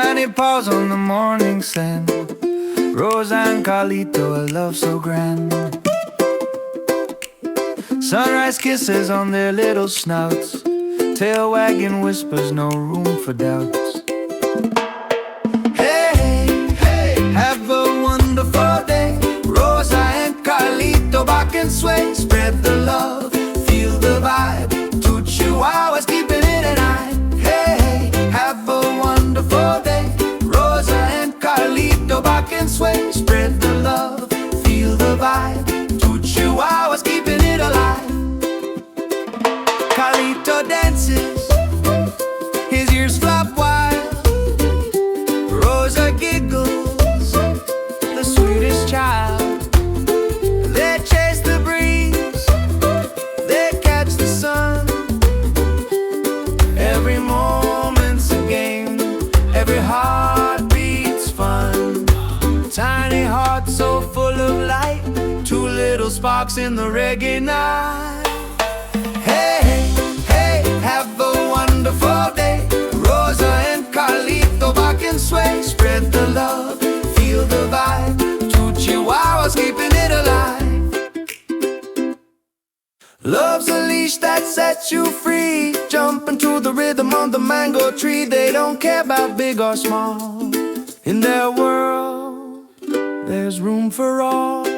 Tiny paws on the morning sand, Rosa and Carlito, a love so grand. Sunrise kisses on their little snouts, tail wagging whispers, no room for doubts. Hey, hey, have a wonderful day. Rosa and Carlito, rock and sway, spread the love, feel the vibe. Two chihuahuas keeping it at night. Hey, have a wonderful day. Rosa and Carlito, rock and sway, spread the love, feel the vibe. Two chihuahuas keeping it alive. Carlito dances, his ears flop wild. Rosa giggles, the sweetest child. They chase the breeze, they catch the sun. Every moment's a game, every heartbeat's fun. Tiny heart so full of light, two little sparks in the reggae night. Hey, hey, have a wonderful day. Rosa and Carlito, rock and sway, spread the love, feel the vibe. Two chihuahuas keeping it alive. Love's a leash that sets you free, jumping to the rhythm on the mango tree. They don't care about big or small. In their world, there's room for all.